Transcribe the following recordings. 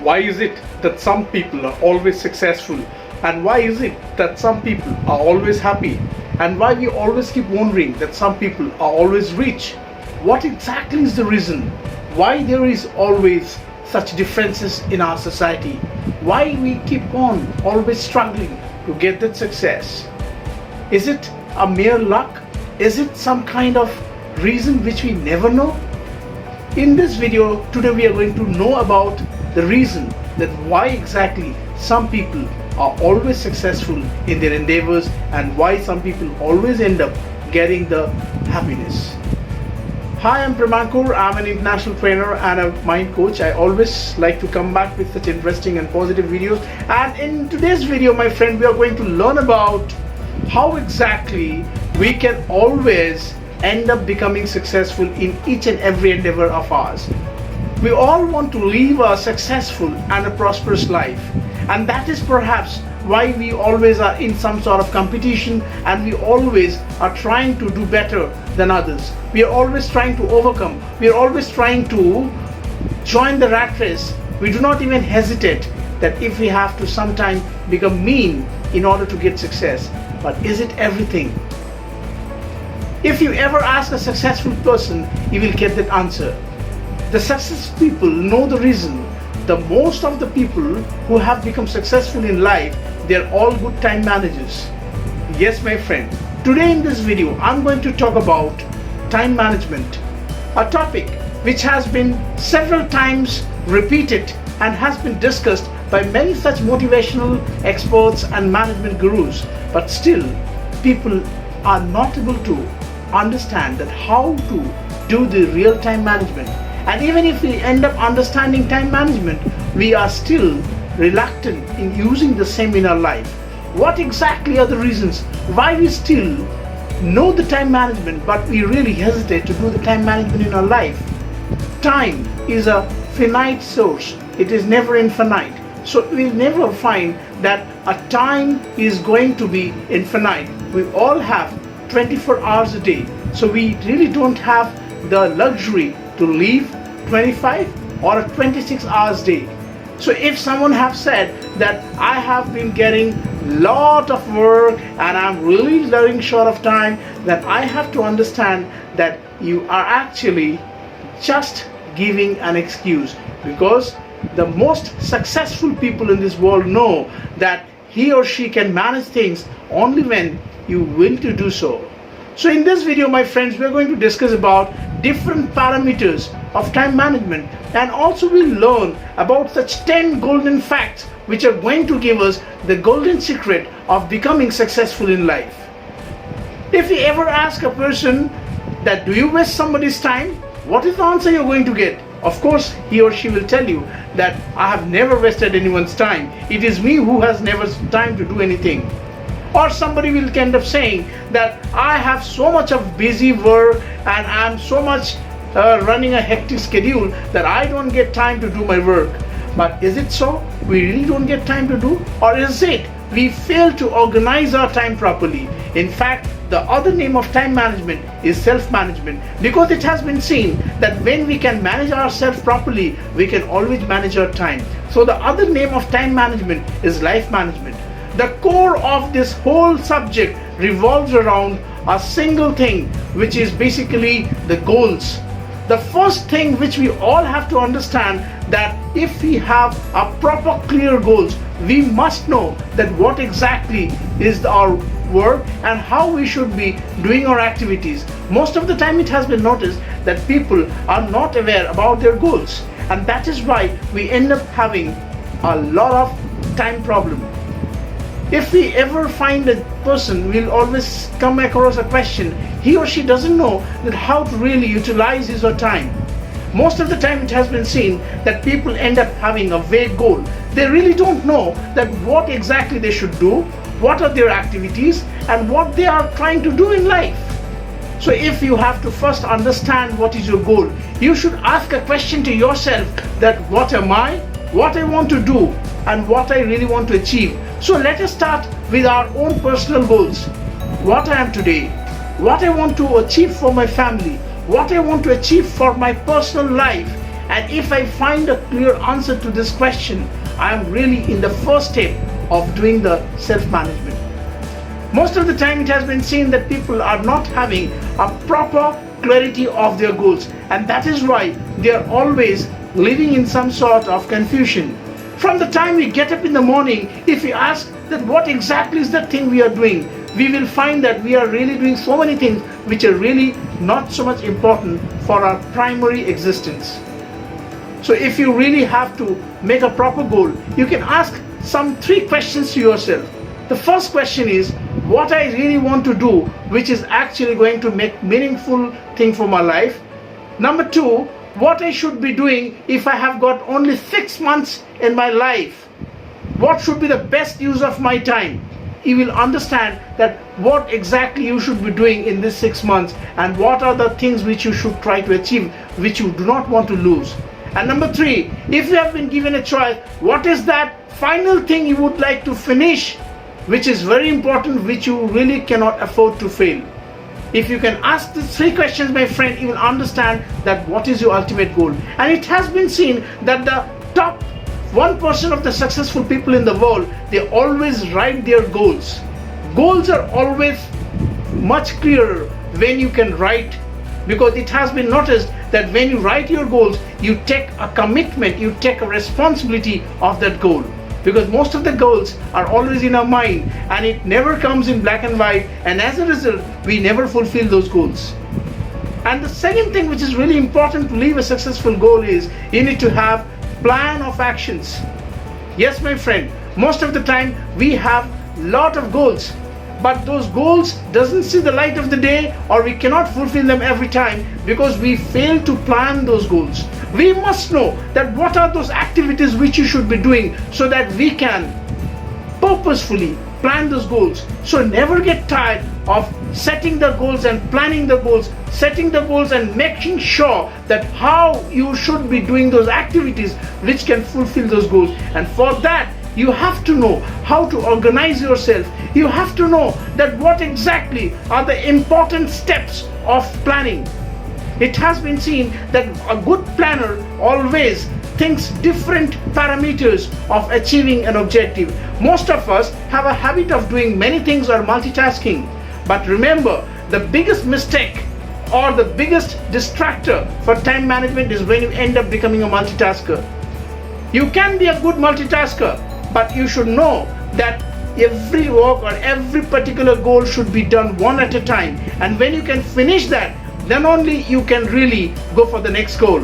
Why is it that some people are always successful? And why is it that some people are always happy? And why we always keep wondering that some people are always rich? What exactly is the reason? Why there is always such differences in our society? Why we keep on always struggling to get that success? Is it a mere luck? Is it some kind of reason which we never know? In this video today we are going to know about the reason that why exactly some people are always successful in their endeavors and why some people always end up getting the happiness. Hi, I'm Pramankar. I'm an international trainer and a mind coach. I always like to come back with such interesting and positive videos. And in today's video, my friend, we are going to learn about how exactly we can always end up becoming successful in each and every endeavor of ours. We all want to live a successful and a prosperous life, and that is perhaps why we always are in some sort of competition and we always are trying to do better than others. We are always trying to overcome. We are always trying to join the rat race. We do not even hesitate that if we have to sometime become mean in order to get success. But is it everything? If you ever ask a successful person, you will get that answer. The successful people know the reason. The most of the people who have become successful in life, they're all good time managers. Yes, my friend. Today in this video, I'm going to talk about time management, a topic which has been several times repeated and has been discussed by many such motivational experts and management gurus, but still people are not able to understand that how to do the real time management. And even if we end up understanding time management, we are still reluctant in using the same in our life. What exactly are the reasons why we still know the time management but we really hesitate to do the time management in our life? Time is a finite source. It is never infinite. So we'll never find that a time is going to be infinite. We all have 24 hours a day. So we really don't have the luxury to live 25 or a 26 hours day. So if someone have said that I have been getting lot of work and I'm really running short of time, then I have to understand that you are actually just giving an excuse, because the most successful people in this world know that he or she can manage things only when you will to do so. So in this video, my friends, we are going to discuss about different parameters of time management, and also we'll learn about such 10 golden facts which are going to give us the golden secret of becoming successful in life. If you ever ask a person that do you waste somebody's time, what is the answer you're going to get? Of course, he or she will tell you that I have never wasted anyone's time. It is me who has never time to do anything. Or somebody will end up saying that I have so much of busy work and I'm so much running a hectic schedule that I don't get time to do my work. But is it so? We really don't get time to do? Or is it we fail to organize our time properly? In fact, the other name of time management is self-management, because it has been seen that when we can manage ourselves properly, we can always manage our time. So the other name of time management is life management. The core of this whole subject revolves around a single thing, which is basically the goals. The first thing which we all have to understand, that if we have a proper clear goals, we must know that what exactly is our work and how we should be doing our activities. Most of the time it has been noticed that people are not aware about their goals, and that is why we end up having a lot of time problem. If we ever find a person, we'll always come across a question, he or she doesn't know that how to really utilize his or her time. Most of the time it has been seen that people end up having a vague goal. They really don't know that what exactly they should do, what are their activities, and what they are trying to do in life. So if you have to first understand what is your goal, you should ask a question to yourself that what am I, what I want to do, and what I really want to achieve. So let us start with our own personal goals. What I am today, what I want to achieve for my family, what I want to achieve for my personal life, And if I find a clear answer to this question, I am really in the first step of doing the self-management. Most of the time it has been seen that people are not having a proper clarity of their goals, and that is why they are always living in some sort of confusion. From the time we get up in the morning, if we ask that what exactly is the thing we are doing, we will find that we are really doing so many things which are really not so much important for our primary existence. So if you really have to make a proper goal, you can ask some 3 questions to yourself. The first question is, what I really want to do, which is actually going to make meaningful thing for my life. Number 2, what I should be doing if I have got only 6 months in my life. What should be the best use of my time? You will understand that what exactly you should be doing in this 6 months, and what are the things which you should try to achieve, which you do not want to lose. And number 3, if you have been given a choice, what is that final thing you would like to finish, which is very important, which you really cannot afford to fail. If you can ask these 3 questions, my friend, you will understand that what is your ultimate goal. And it has been seen that the top 1% of the successful people in the world, they always write their goals. Goals are always much clearer when you can write, because it has been noticed that when you write your goals, you take a commitment, you take a responsibility of that goal. Because most of the goals are always in our mind, and it never comes in black and white, and as a result we never fulfill those goals. And the second thing which is really important to live a successful goal is you need to have plan of actions. Yes, my friend, most of the time we have lot of goals, but those goals doesn't see the light of the day, or we cannot fulfill them every time because we fail to plan those goals. We must know that what are those activities which you should be doing, so that we can purposefully plan those goals. So never get tired of setting the goals and planning the goals, setting the goals and making sure that how you should be doing those activities which can fulfill those goals. And for that you have to know how to organize yourself. You have to know that what exactly are the important steps of planning. It has been seen that a good planner always thinks different parameters of achieving an objective. Most of us have a habit of doing many things or multitasking. But remember, the biggest mistake or the biggest distractor for time management is when you end up becoming a multitasker. You can be a good multitasker, but you should know that every work or every particular goal should be done one at a time. And when you can finish that, then only you can really go for the next goal.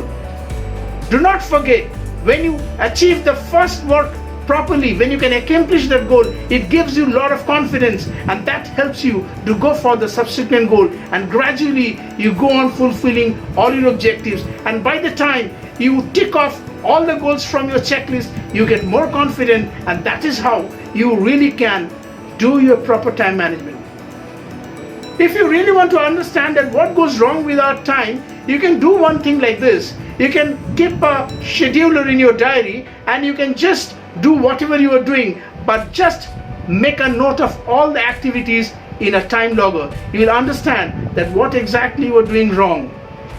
Do not forget, when you achieve the first work properly, when you can accomplish that goal, it gives you a lot of confidence, and that helps you to go for the subsequent goal, and gradually you go on fulfilling all your objectives. And by the time you tick off all the goals from your checklist, you get more confident, and that is how you really can do your proper time management. If you really want to understand that what goes wrong with our time, you can do one thing like this. You can keep a scheduler in your diary, and you can just do whatever you are doing, but just make a note of all the activities in a time logger. You will understand that what exactly you are doing wrong.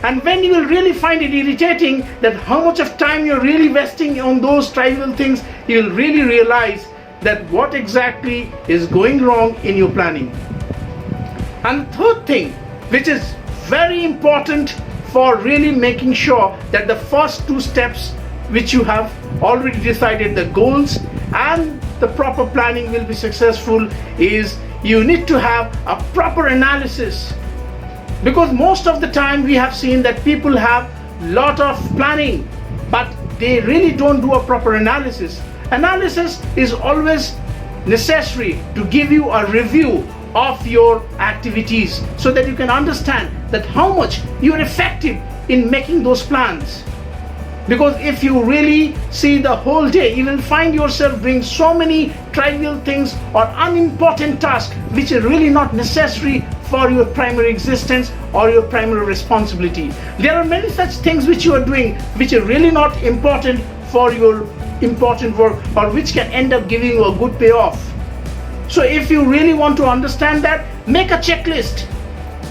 And when you will really find it irritating that how much of time you're really wasting on those trivial things, you will really realize that what exactly is going wrong in your planning. And third thing, which is very important for really making sure that the first 2 steps which you have already decided, the goals and the proper planning will be successful, is you need to have a proper analysis. Because most of the time we have seen that people have lot of planning, but they really don't do a proper analysis. Analysis is always necessary to give you a review of your activities, so that you can understand that how much you are effective in making those plans. Because if you really see the whole day, you will find yourself doing so many trivial things or unimportant tasks which are really not necessary for your primary existence or your primary responsibility. There are many such things which you are doing which are really not important for your important work, or which can end up giving you a good payoff. So if you really want to understand that, make a checklist.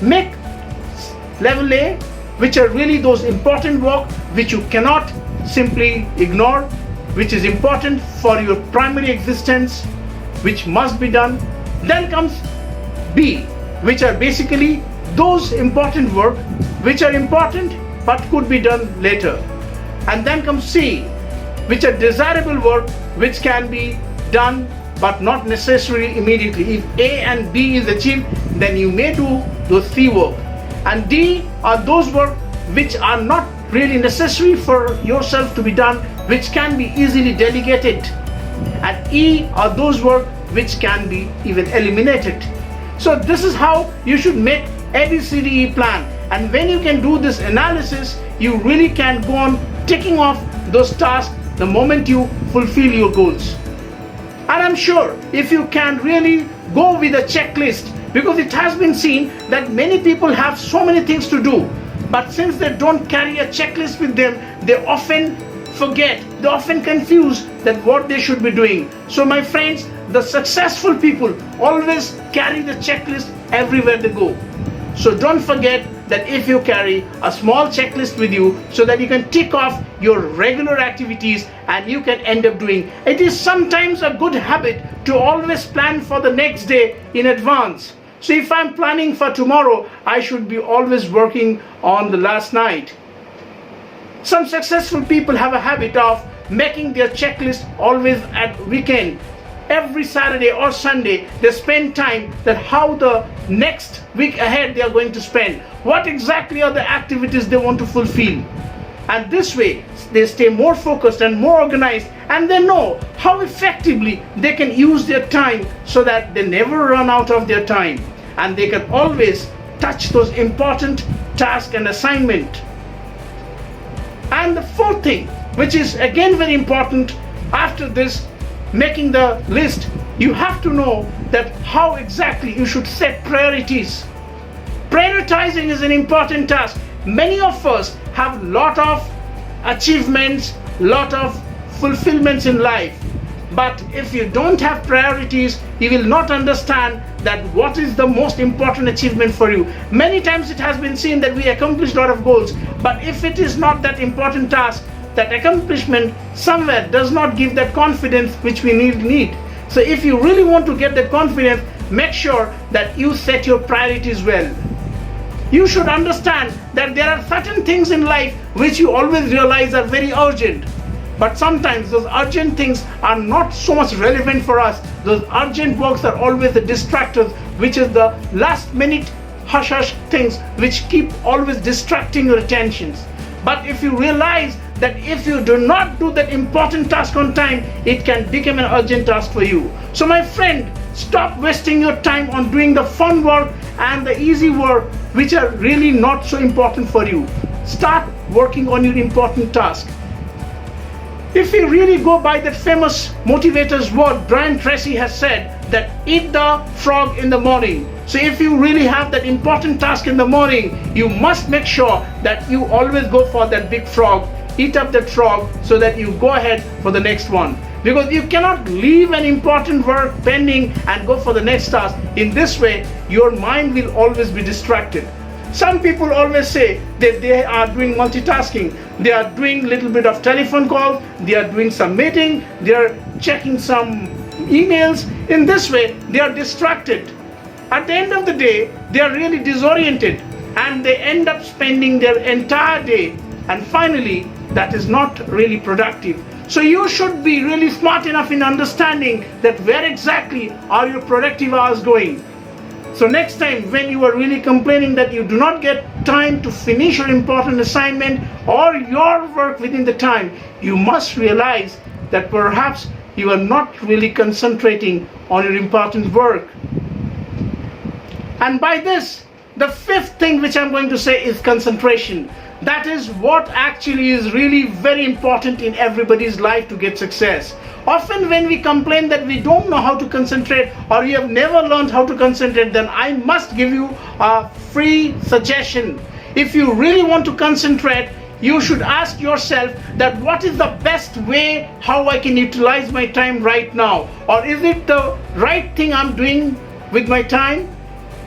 Make level A, which are really those important work, which you cannot simply ignore, which is important for your primary existence, which must be done. Then comes B, which are basically those important work which are important but could be done later. And then comes C, which are desirable work which can be done but not necessarily immediately. If A and B is achieved, then you may do those C work. And D are those work which are not really necessary for yourself to be done, which can be easily delegated. And E are those work which can be even eliminated. So this is how you should make ABCDE plan. And when you can do this analysis, you really can go on ticking off those tasks the moment you fulfill your goals. And I'm sure if you can really go with a checklist, because it has been seen that many people have so many things to do, but since they don't carry a checklist with them, they often forget, they often confuse that what they should be doing. So my friends, the successful people always carry the checklist everywhere they go. So don't forget that if you carry a small checklist with you, so that you can tick off your regular activities and you can end up doing. It is sometimes a good habit to always plan for the next day in advance. So if I'm planning for tomorrow, I should be always working on the last night. Some successful people have a habit of making their checklist always at weekend. Every Saturday or Sunday, they spend time that how the next week ahead they are going to spend. What exactly are the activities they want to fulfill? And this way, they stay more focused and more organized, and they know how effectively they can use their time so that they never run out of their time. And they can always touch those important tasks and assignment. And the fourth thing, which is again very important after this, making the list, you have to know that how exactly you should set priorities. Prioritizing is an important task. Many of us have lot of achievements, lot of fulfillments in life. But if you don't have priorities, you will not understand that what is the most important achievement for you. Many times it has been seen that we accomplish a lot of goals, but if it is not that important task, that accomplishment somewhere does not give that confidence which we need. So if you really want to get that confidence, make sure that you set your priorities well. You should understand that there are certain things in life which you always realize are very urgent. But sometimes those urgent things are not so much relevant for us. Those urgent works are always the distractors, which is the last minute hush things which keep always distracting your attentions. But if you realize that if you do not do that important task on time, it can become an urgent task for you. So my friend, stop wasting your time on doing the fun work and the easy work which are really not so important for you. Start working on your important task. If you really go by that famous motivator's word, Brian Tracy has said that eat the frog in the morning. So if you really have that important task in the morning, you must make sure that you always go for that big frog, eat up that frog so that you go ahead for the next one. Because you cannot leave an important work pending and go for the next task. In this way, your mind will always be distracted. Some people always say that they are doing multitasking. They are doing a little bit of telephone calls, they are doing some meeting, they are checking some emails. In this way, they are distracted. At the end of the day, they are really disoriented and they end up spending their entire day. And finally, that is not really productive. So you should be really smart enough in understanding that where exactly are your productive hours going. So next time when you are really complaining that you do not get time to finish your important assignment or your work within the time, you must realize that perhaps you are not really concentrating on your important work. And by this, the fifth thing which I'm going to say is concentration. That is what actually is really very important in everybody's life to get success. Often when we complain that we don't know how to concentrate or you have never learned how to concentrate, then I must give you a free suggestion. If you really want to concentrate, you should ask yourself that what is the best way how I can utilize my time right now, or is it the right thing I'm doing with my time?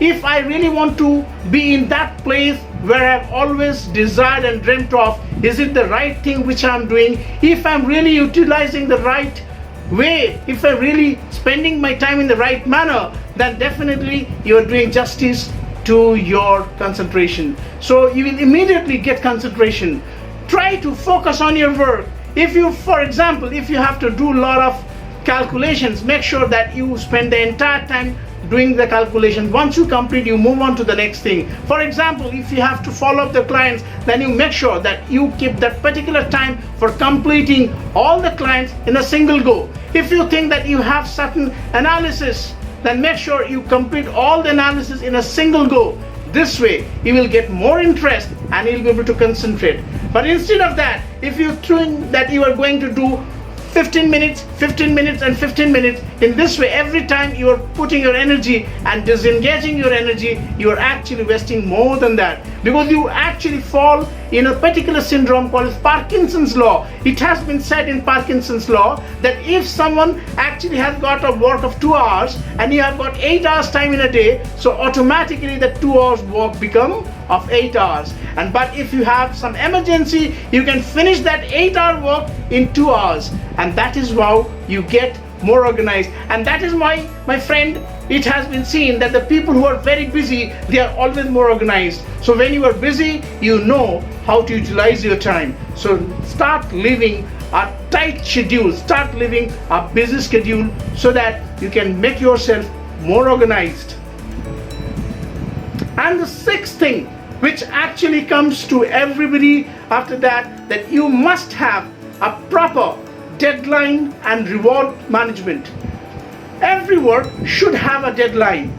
If I really want to be in that place where I've always desired and dreamt of. Is it the right thing which I'm doing? If I'm really utilizing the right way, if I'm really spending my time in the right manner, then definitely you're doing justice to your concentration. So you will immediately get concentration. Try to focus on your work. If you, for example, if you have to do a lot of calculations, make sure that you spend the entire time doing the calculation. Once you complete, you move on to the next thing. For example, if you have to follow up the clients, then you make sure that you keep that particular time for completing all the clients in a single go. If you think that you have certain analysis, then make sure you complete all the analysis in a single go. This way you will get more interest and you'll be able to concentrate. But instead of that, if you think that you are going to do 15 minutes, 15 minutes and 15 minutes, in this way every time you are putting your energy and disengaging your energy, you are actually wasting more than that, because you actually fall in a particular syndrome called Parkinson's law. It has been said in Parkinson's law that if someone actually has got a work of 2 hours and you have got 8 hours time in a day, so automatically the 2 hours work become of 8 hours. And but if you have some emergency, you can finish that 8-hour work in 2 hours, and that is how you get more organized. And that is why, my friend, it has been seen that the people who are very busy, they are always more organized. So when you are busy, you know how to utilize your time. So start living a tight schedule, start living a busy schedule, so that you can make yourself more organized. And the sixth thing, which actually comes to everybody after that, that you must have a proper deadline and reward management. Every work should have a deadline.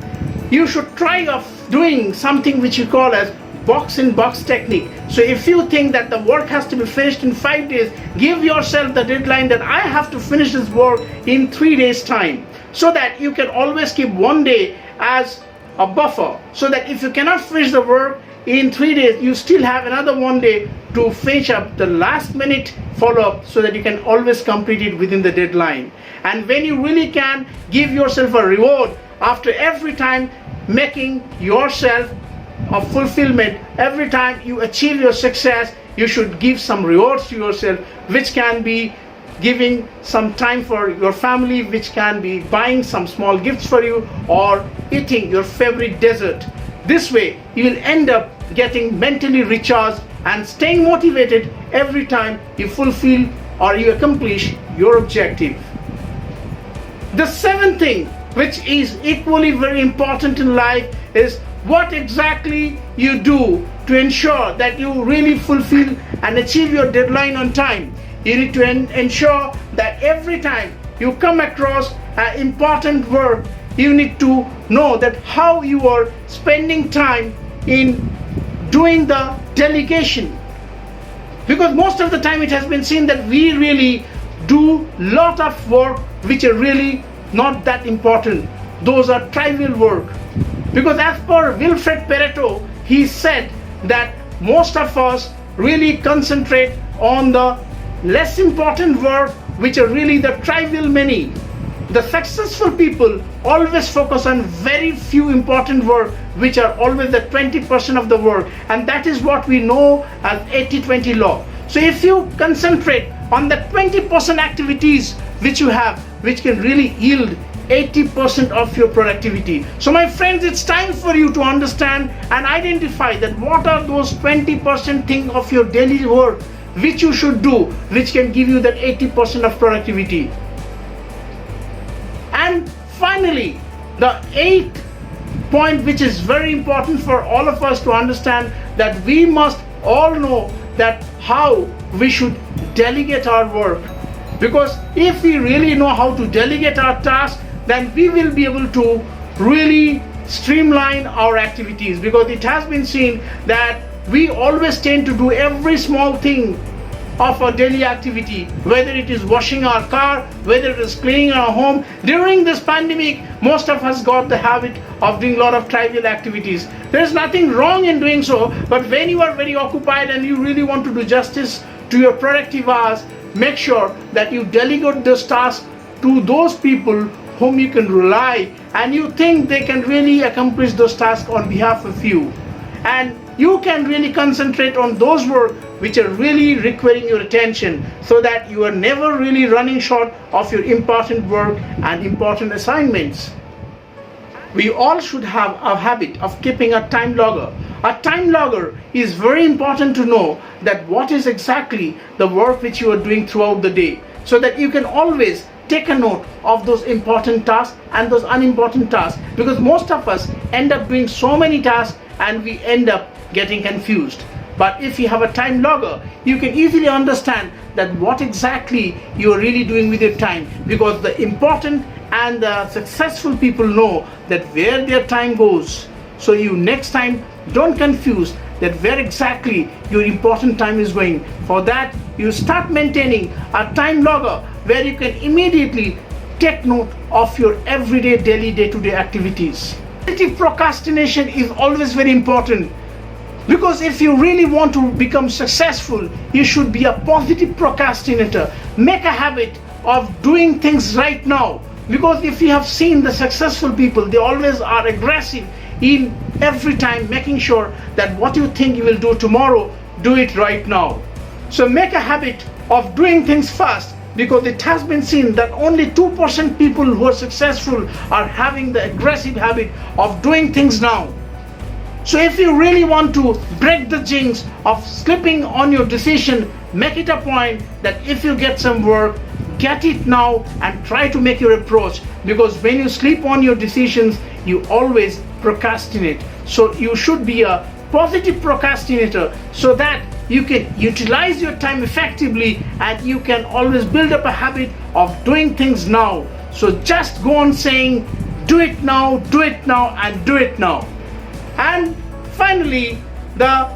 You should try of doing something which you call as box in box technique. So if you think that the work has to be finished in 5 days, give yourself the deadline that I have to finish this work in 3 days time, so that you can always keep 1 day as a buffer, so that if you cannot finish the work in 3 days, you still have another 1 day to finish up the last minute follow-up, so that you can always complete it within the deadline. And when you really can, give yourself a reward after every time making yourself a fulfillment. Every time you achieve your success, you should give some rewards to yourself, which can be giving some time for your family, which can be buying some small gifts for you, or eating your favorite dessert. This way you will end up getting mentally recharged and staying motivated every time you fulfill or you accomplish your objective. The seventh thing, which is equally very important in life, is what exactly you do to ensure that you really fulfill and achieve your deadline on time. You need to ensure that every time you come across an important work, you need to know that how you are spending time in doing the delegation. Because most of the time it has been seen that we really do lot of work which are really not that important. Those are trivial work. Because as per Wilfred Pareto, he said that most of us really concentrate on the less important work, which are really the trivial many. The successful people always focus on very few important work, which are always the 20% of the work, and that is what we know as 80-20 law. So if you concentrate on the 20% activities which you have, which can really yield 80% of your productivity. So my friends, it's time for you to understand and identify that what are those 20% things of your daily work which you should do, which can give you that 80% of productivity. And finally, the eighth point, which is very important for all of us to understand, that we must all know that how we should delegate our work. Because if we really know how to delegate our tasks, then we will be able to really streamline our activities. Because it has been seen that we always tend to do every small thing of our daily activity, whether it is washing our car, whether it is cleaning our home. During this pandemic, most of us got the habit of doing a lot of trivial activities. There is nothing wrong in doing so, but when you are very occupied and you really want to do justice to your productive hours, make sure that you delegate those tasks to those people whom you can rely and you think they can really accomplish those tasks on behalf of you. And you can really concentrate on those work which are really requiring your attention, so that you are never really running short of your important work and important assignments. We all should have a habit of keeping a time logger. A time logger is very important to know that what is exactly the work which you are doing throughout the day, so that you can always take a note of those important tasks and those unimportant tasks, because most of us end up doing so many tasks and we end up getting confused. But if you have a time logger, you can easily understand that what exactly you are really doing with your time, because the important and the successful people know that where their time goes. So you next time don't confuse that where exactly your important time is going. For that, you start maintaining a time logger where you can immediately take note of your everyday daily day-to-day activities. Positive procrastination is always very important, because if you really want to become successful, you should be a positive procrastinator. Make a habit of doing things right now, because if you have seen the successful people, they always are aggressive in every time making sure that what you think you will do tomorrow, do it right now. So make a habit of doing things fast, because it has been seen that only 2% people who are successful are having the aggressive habit of doing things now. So if you really want to break the jinx of slipping on your decision, make it a point that if you get some work, get it now and try to make your approach, because when you sleep on your decisions, you always procrastinate. So you should be a positive procrastinator, so that you can utilize your time effectively and you can always build up a habit of doing things now. So just go on saying, do it now, do it now, and do it now. And finally, the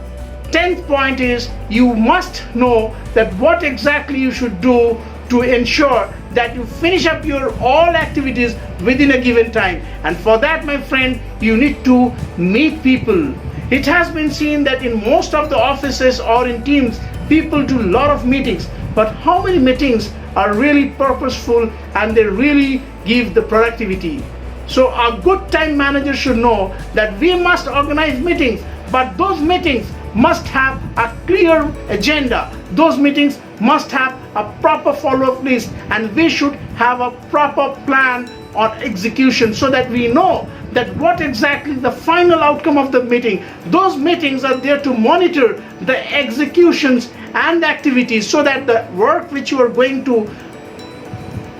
10th point is you must know that what exactly you should do to ensure that you finish up your all activities within a given time. And for that, my friend, you need to meet people. It has been seen that in most of the offices or in teams, people do a lot of meetings, but how many meetings are really purposeful and they really give the productivity? So a good time manager should know that we must organize meetings, but those meetings must have a clear agenda. Those meetings must have a proper follow-up list, and we should have a proper plan on execution, so that we know that what exactly the final outcome of the meeting. Those meetings are there to monitor the executions and activities, so that the work which you are going to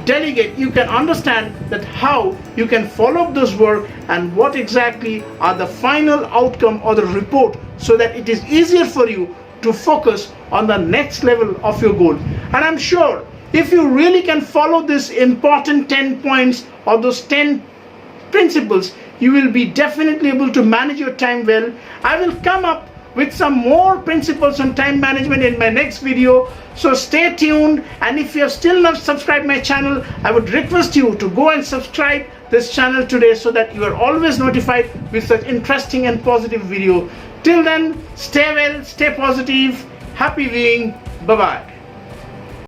delegate, you can understand that how you can follow up those work and what exactly are the final outcome or the report, so that it is easier for you to focus on the next level of your goal. And I'm sure if you really can follow this important 10 points or those 10 principles, you will be definitely able to manage your time well. I will come up with some more principles on time management in my next video, so stay tuned. And if you have still not subscribed my channel, I would request you to go and subscribe this channel today, so that you are always notified with such interesting and positive video. Till then, stay well, stay positive, happy being, bye bye.